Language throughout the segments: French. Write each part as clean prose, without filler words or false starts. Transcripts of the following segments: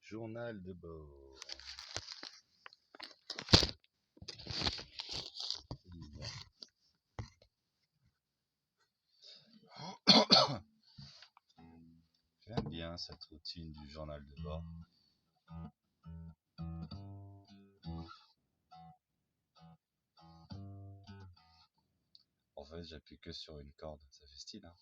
Journal de bord. J'aime bien cette routine du journal de bord. En fait, j'appuie que sur une corde, ça fait style, hein.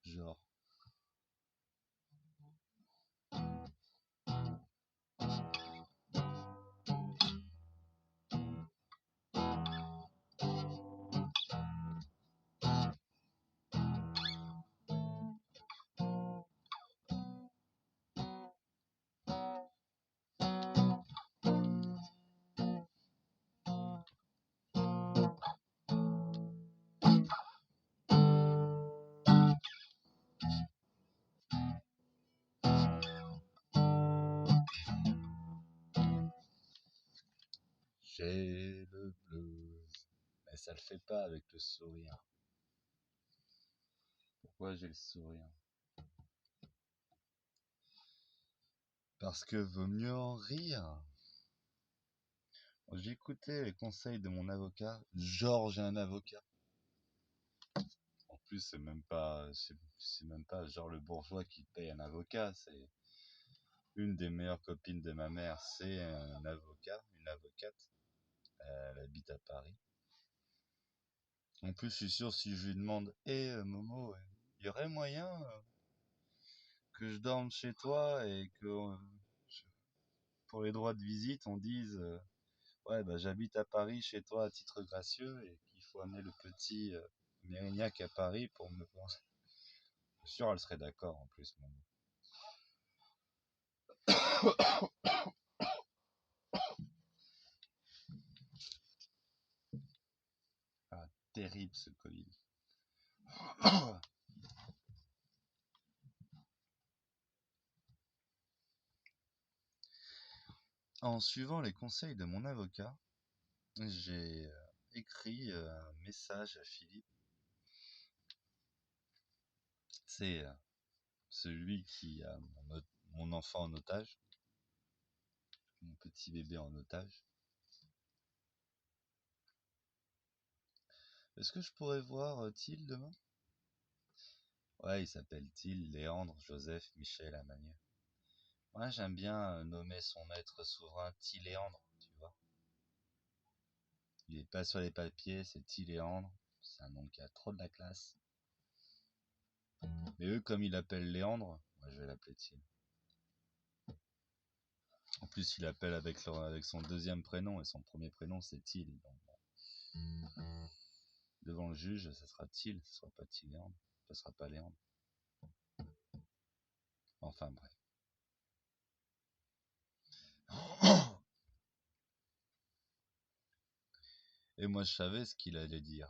Genre. J'ai le blues. Mais ça le fait pas avec le sourire. Pourquoi j'ai le sourire? Parce que vaut mieux en rire. J'ai écouté les conseils de mon avocat. Genre, j'ai un avocat. En plus, c'est même pas genre le bourgeois qui paye un avocat. C'est une des meilleures copines de ma mère. C'est un avocat, une avocate. Elle habite à Paris. En plus, je suis sûr, si je lui demande, Momo, il y aurait moyen que je dorme chez toi et que pour les droits de visite, on dise, ouais, bah j'habite à Paris chez toi à titre gracieux et qu'il faut amener le petit Mérignac à Paris pour me... Je suis sûr, elle serait d'accord en plus, Momo. Ah, terrible ce Covid. En suivant les conseils de mon avocat, j'ai écrit un message à Philippe. C'est celui qui a mon enfant en otage, mon petit bébé en otage. Est-ce que je pourrais voir Thiel demain? Ouais, il s'appelle Thiel, Léandre, Joseph, Michel, Amanieu. Moi, j'aime bien nommer son maître souverain Thiléandre, tu vois. Il est pas sur les papiers, c'est Thiléandre. C'est un nom qui a trop de la classe. Mais eux, comme ils l'appellent Léandre, moi je vais l'appeler Thiel. En plus, il l'appelle avec son deuxième prénom et son premier prénom c'est Thiel. Donc, devant le juge, ça sera Thiel, ça sera pas Thiléandre, ça sera pas Léandre. Enfin bref. Et moi je savais ce qu'il allait dire.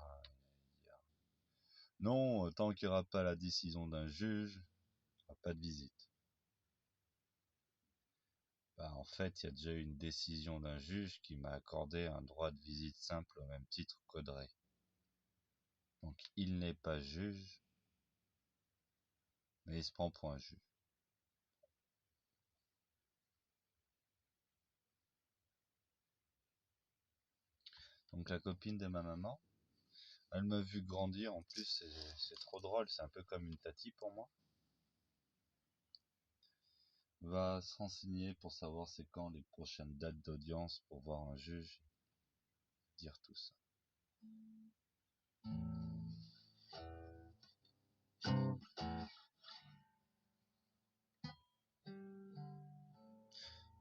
Non, tant qu'il n'y aura pas la décision d'un juge, il n'y aura pas de visite. Bah, en fait, il y a déjà eu une décision d'un juge qui m'a accordé un droit de visite simple au même titre qu'Audrey. Donc il n'est pas juge, mais il se prend pour un juge. Donc la copine de ma maman, elle m'a vu grandir, en plus c'est trop drôle, c'est un peu comme une tati pour moi. Va se renseigner pour savoir c'est quand les prochaines dates d'audience pour voir un juge, dire tout ça.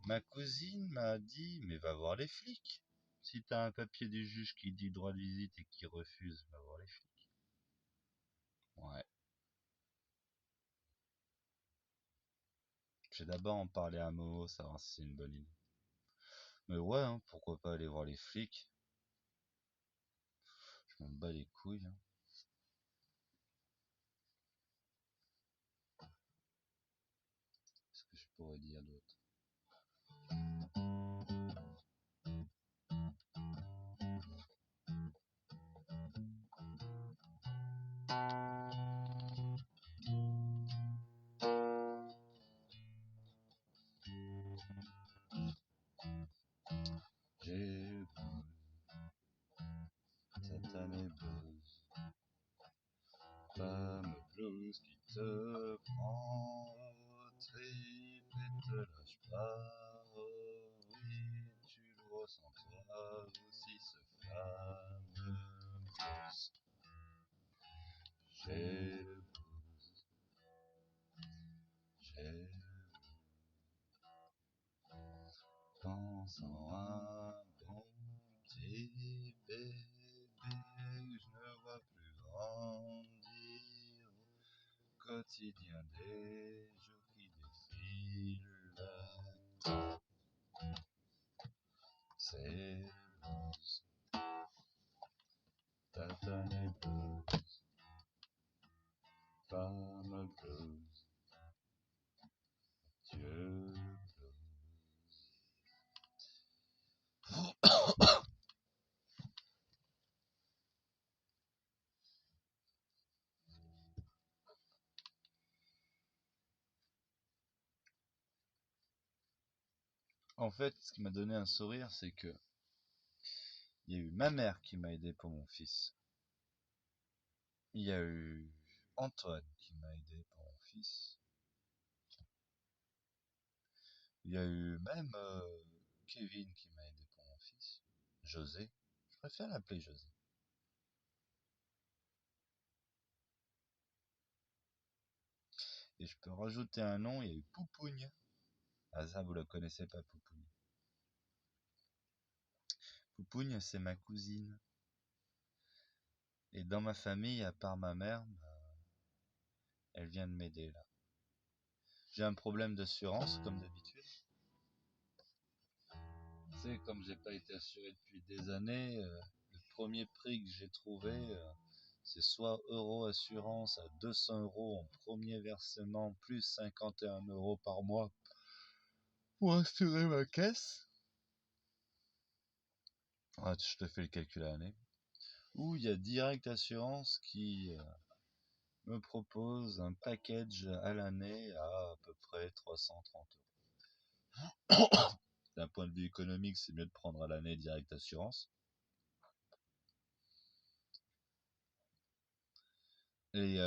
Ma cousine m'a dit, mais va voir les flics. Si t'as un papier du juge qui dit droit de visite et qui refuse, va voir les flics. Ouais. Je vais d'abord en parler à Momo, savoir si c'est une bonne idée. Mais ouais, hein, pourquoi pas aller voir les flics. Je m'en bats les couilles. Hein. J'ai satané blues, femme blues qui te prend au trip et te lâche pas. Oh oui, tu le ressens toi aussi ce fameux blues. J'ai le blues, j'ai le pensant à un bon petit bébé que je ne vois plus grandir au quotidien des jours qui défilent. C'est le blues, tatané blues, femme blues, Dieu blues. En fait, ce qui m'a donné un sourire, c'est que il y a eu ma mère qui m'a aidé pour mon fils. Il y a eu Antoine qui m'a aidé pour mon fils. Il y a eu même Kevin qui m'a aidé pour mon fils. José. Je préfère l'appeler José. Et je peux rajouter un nom, il y a eu Poupougne. Ah ça, vous la connaissez pas, Poupougne. Poupougne, c'est ma cousine. Et dans ma famille, à part ma mère, elle vient de m'aider là. J'ai un problème d'assurance, comme d'habitude. Tu sais, comme j'ai pas été assuré depuis des années, le premier prix que j'ai trouvé, c'est soit Euro Assurance à 200 € en premier versement, plus 51 € par mois pour assurer ma caisse. Ah, je te fais le calcul à l'année. Ou il y a Direct Assurance qui me propose un package à l'année à peu près 330 €. D'un point de vue économique, c'est mieux de prendre à l'année Direct Assurance. Et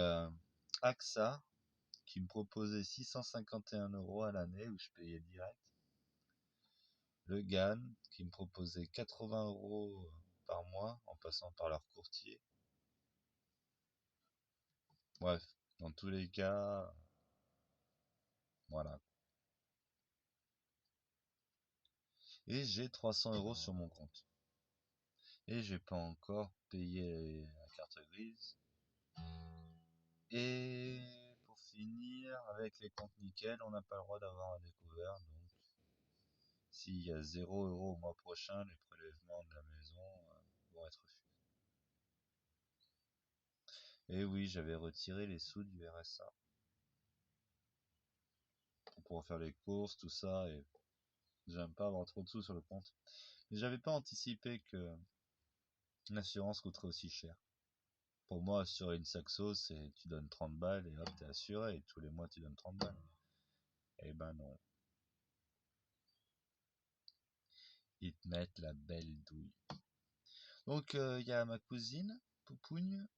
AXA qui me proposait 651 € à l'année où je payais direct. Le GAN qui me proposait 80 € par mois en passant par leur courtier. Bref, dans tous les cas, voilà. Et j'ai 300 € sur mon compte. Et j'ai pas encore payé la carte grise. Et pour finir, avec les comptes nickel, on n'a pas le droit d'avoir un découvert. Donc, s'il y a 0 € au mois prochain, les prélèvements de la maison vont être refusés. Et oui, j'avais retiré les sous du RSA pour pouvoir faire les courses, tout ça, et j'aime pas avoir trop de sous sur le compte. Mais j'avais pas anticipé que l'assurance coûterait aussi cher. Pour moi, assurer une Saxo, c'est tu donnes 30 balles et hop, t'es assuré, et tous les mois tu donnes 30 balles. Eh ben non. Ils te mettent la belle douille. Donc, il y a ma cousine, Poupougne,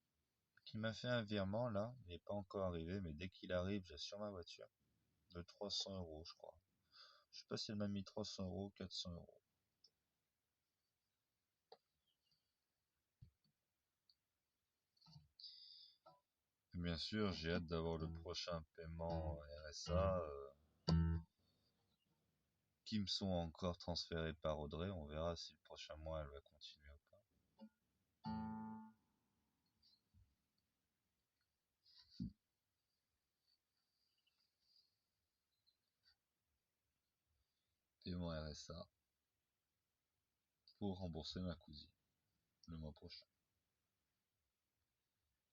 qui m'a fait un virement là. Il n'est pas encore arrivé, mais dès qu'il arrive, j'assure ma voiture. De 300 €, je crois. Je sais pas si elle m'a mis 300 €, 400 €. Bien sûr, j'ai hâte d'avoir le prochain paiement RSA qui me sont encore transférés par Audrey. On verra si le prochain mois elle va continuer ou pas. Paiement RSA pour rembourser ma cousine le mois prochain.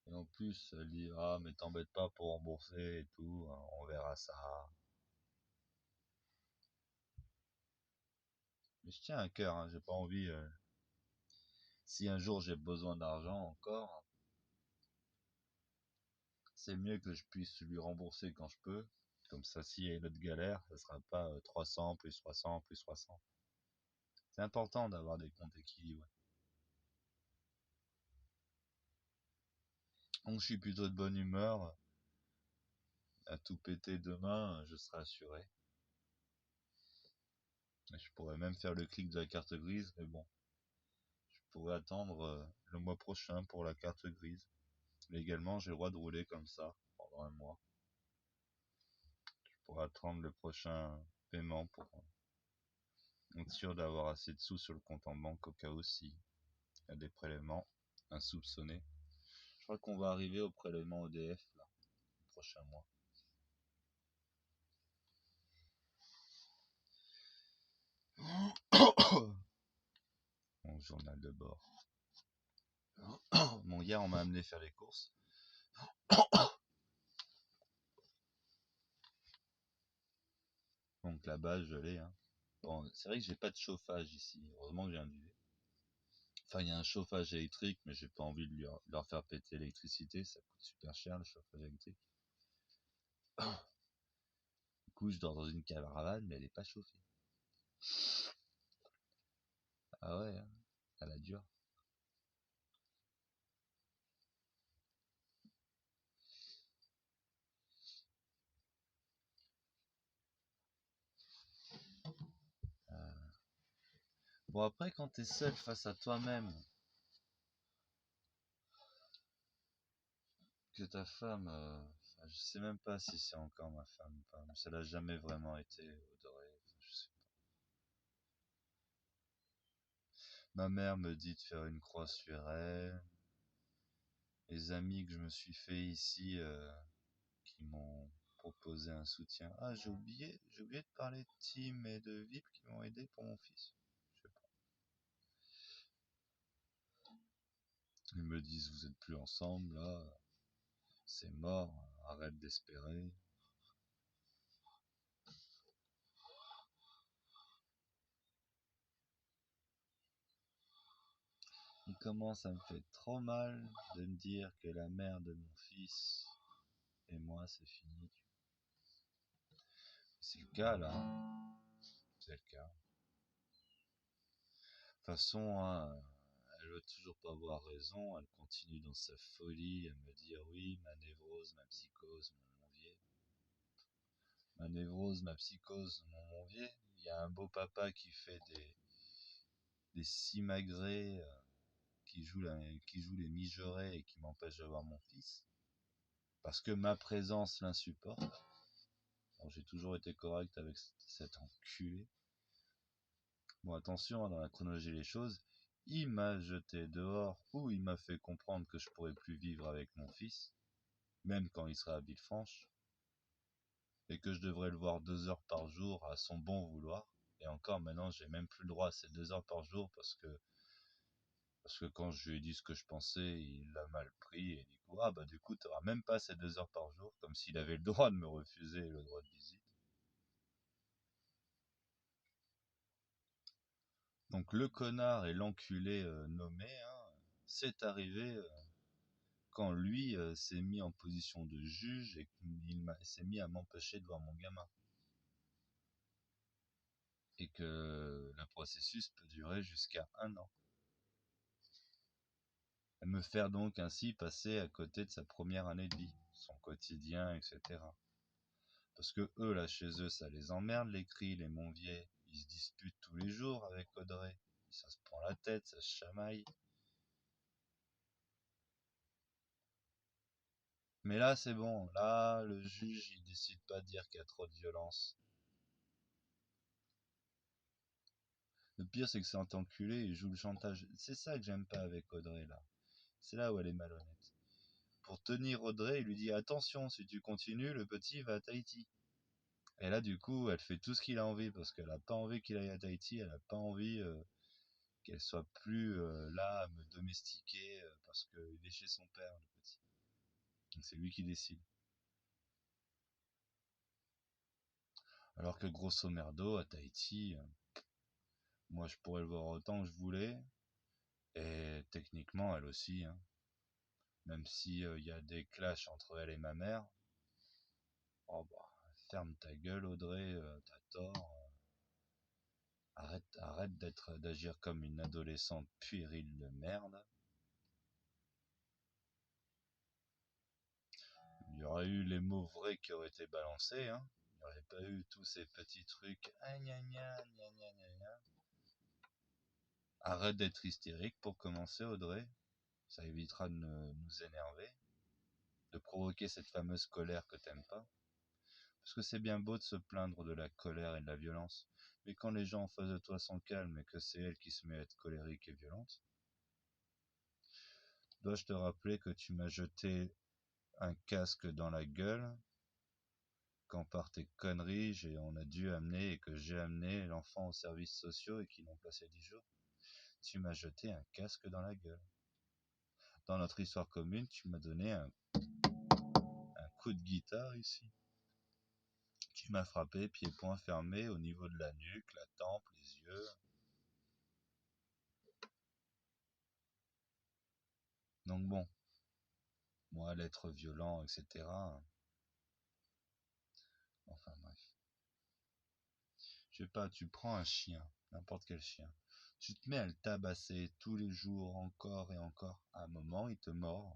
Et en plus, elle dit ah mais t'embête pas pour rembourser et tout, on verra ça. Mais je tiens à cœur, hein, j'ai pas envie. Si un jour j'ai besoin d'argent encore, c'est mieux que je puisse lui rembourser quand je peux. Comme ça, s'il y a une autre galère, ça sera pas 300 plus 300 plus 300. C'est important d'avoir des comptes équilibrés. Donc je suis plutôt de bonne humeur. À tout péter demain, je serai assuré. Je pourrais même faire le clic de la carte grise, mais bon. Je pourrais attendre le mois prochain pour la carte grise. Légalement, j'ai le droit de rouler comme ça pendant un mois. Je pourrais attendre le prochain paiement pour être sûr d'avoir assez de sous sur le compte en banque au cas où s'il y a des prélèvements insoupçonnés. Je crois qu'on va arriver au prélèvement EDF là, le prochain mois. Mon journal de bord. Bon, hier on m'a amené faire les courses. Donc là-bas je l'ai. Hein. Bon, c'est vrai que j'ai pas de chauffage ici. Heureusement que j'ai un duvet. Enfin, il y a un chauffage électrique, mais j'ai pas envie de leur faire péter l'électricité. Ça coûte super cher le chauffage électrique. Du coup, je dors dans une caravane, mais elle est pas chauffée. Ah ouais, hein, à la dure. Bon, après, quand t'es seul face à toi-même, que ta femme, enfin, je sais même pas si c'est encore ma femme ou pas, mais ça l'a jamais vraiment été, Audrey. Enfin, je sais pas. Ma mère me dit de faire une croix sur elle. Les amis que je me suis fait ici, qui m'ont proposé un soutien. Ah, j'ai oublié de parler de Tim et de VIP qui m'ont aidé pour mon fils. Je sais pas. Ils me disent, vous êtes plus ensemble, là, c'est mort, arrête d'espérer. Il commence à me faire trop mal de me dire que la mère de mon fils et moi, c'est fini. C'est le cas, là. C'est le cas. De toute façon, hein, elle veut toujours pas avoir raison. Elle continue dans sa folie à me dire oui, ma névrose, ma psychose, mon vieux. Ma névrose, ma psychose, mon vieux. Il y a un beau papa qui fait des simagrées, qui joue les mijaurées et qui m'empêche de voir mon fils. Parce que ma présence l'insupporte. Bon, j'ai toujours été correct avec cet enculé. Bon, attention, dans la chronologie des choses, il m'a jeté dehors ou il m'a fait comprendre que je pourrais plus vivre avec mon fils, même quand il sera à Villefranche, et que je devrais le voir 2 heures par jour à son bon vouloir. Et encore maintenant, j'ai même plus le droit à ces 2 heures par jour parce que quand je lui ai dit ce que je pensais, il l'a mal pris et du coup, ah bah du coup, t'auras même pas ces 2 heures par jour, comme s'il avait le droit de me refuser le droit de visite. Donc le connard et l'enculé nommé, hein, c'est arrivé quand lui s'est mis en position de juge et qu'il s'est mis à m'empêcher de voir mon gamin. Et que le processus peut durer jusqu'à 1 an. Et me faire donc ainsi passer à côté de sa première année de vie, son quotidien, etc. Parce que eux, là, chez eux, ça les emmerde, les cris, les Monviers. Ils se disputent tous les jours avec Audrey. Ça se prend la tête, ça se chamaille. Mais là, c'est bon. Là, le juge, il décide pas de dire qu'il y a trop de violence. Le pire, c'est que c'est un enculé, il joue le chantage. C'est ça que j'aime pas avec Audrey, là. C'est là où elle est malhonnête. Pour tenir Audrey, il lui dit attention, si tu continues, le petit va à Tahiti. Et là, du coup, elle fait tout ce qu'il a envie parce qu'elle a pas envie qu'il aille à Tahiti, elle a pas envie qu'elle soit plus là à me domestiquer parce qu'il est chez son père, le petit. Donc c'est lui qui décide. Alors que grosso merdo, à Tahiti, moi je pourrais le voir autant que je voulais, et techniquement elle aussi. Hein. Même si y a des clashs entre elle et ma mère. Oh bah, ferme ta gueule Audrey, t'as tort. Arrête d'agir comme une adolescente puérile de merde. Il y aurait eu les mots vrais qui auraient été balancés, hein. Il n'y aurait pas eu tous ces petits trucs. Ah, gna gna, gna gna gna gna. Arrête d'être hystérique pour commencer, Audrey. Ça évitera de nous énerver, de provoquer cette fameuse colère que t'aimes pas. Parce que c'est bien beau de se plaindre de la colère et de la violence, mais quand les gens en face de toi sont calmes et que c'est elle qui se met à être colérique et violente, dois-je te rappeler que tu m'as jeté un casque dans la gueule quand par tes conneries on a dû amener et que j'ai amené l'enfant aux services sociaux et qu'ils l'ont placé 10 jours. Tu m'as jeté un casque dans la gueule. Dans notre histoire commune, tu m'as donné un coup de guitare ici. Tu m'as frappé pieds-poings fermés au niveau de la nuque, la tempe, les yeux. Donc bon, moi, l'être violent, etc. Enfin bref. Je sais pas, tu prends un chien, n'importe quel chien. Tu te mets à le tabasser tous les jours, encore et encore. À un moment, il te mord.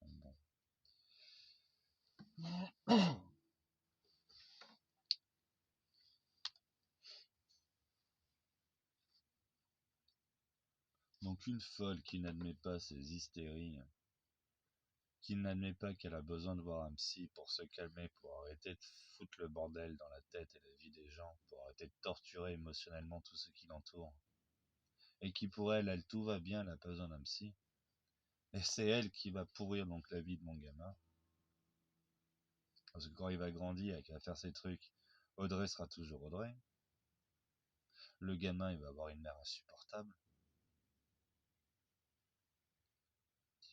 Bon. Donc une folle qui n'admet pas ses hystéries, qui n'admet pas qu'elle a besoin de voir un psy pour se calmer, pour arrêter de foutre le bordel dans la tête et la vie des gens, pour arrêter de torturer émotionnellement tous ceux qui l'entourent. Et qui pour elle, tout va bien, elle a pas besoin d'un psy. Et c'est elle qui va pourrir donc la vie de mon gamin. Parce que quand il va grandir et qu'il va faire ses trucs, Audrey sera toujours Audrey. Le gamin, il va avoir une mère insupportable.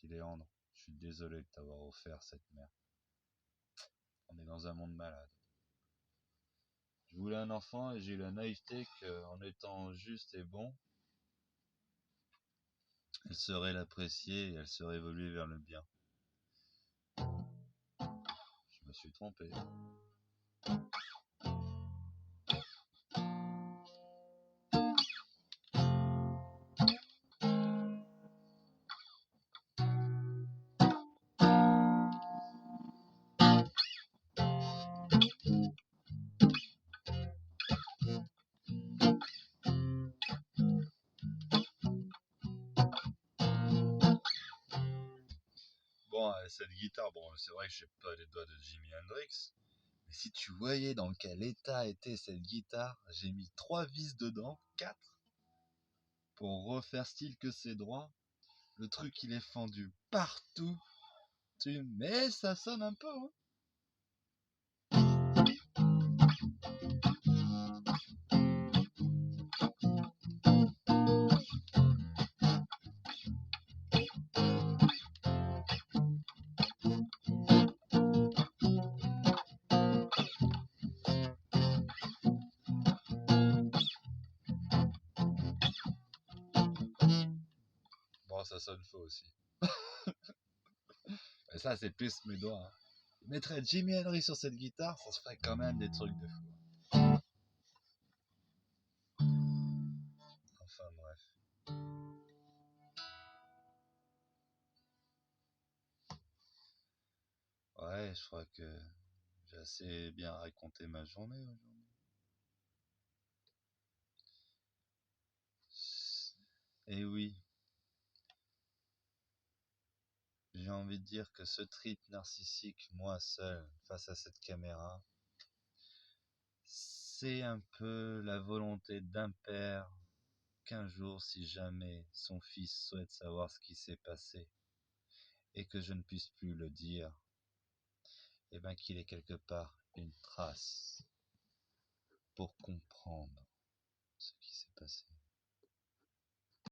Léandre, je suis désolé de t'avoir offert cette mère. On est dans un monde malade. Je voulais un enfant et j'ai eu la naïveté qu'en étant juste et bon, elle saurait l'apprécier et elle serait évoluée vers le bien. Je me suis trompé. Bon, cette guitare, bon, c'est vrai que j'ai pas les doigts de Jimi Hendrix. Mais si tu voyais dans quel état était cette guitare, j'ai mis 3 vis dedans, 4, pour refaire style que c'est droit. Le truc, il est fendu partout. Mais ça sonne un peu, hein. Bon, ça sonne faux aussi. Et ça, c'est plus mes doigts, hein. Je mettrais Jimi Hendrix sur cette guitare, ça se ferait quand même des trucs de fou. Enfin bref. Ouais, je crois que j'ai assez bien raconté ma journée aujourd'hui. Et oui, j'ai envie de dire que ce trip narcissique, moi seul, face à cette caméra, c'est un peu la volonté d'un père qu'un jour, si jamais son fils souhaite savoir ce qui s'est passé et que je ne puisse plus le dire, et bien qu'il ait quelque part une trace pour comprendre ce qui s'est passé.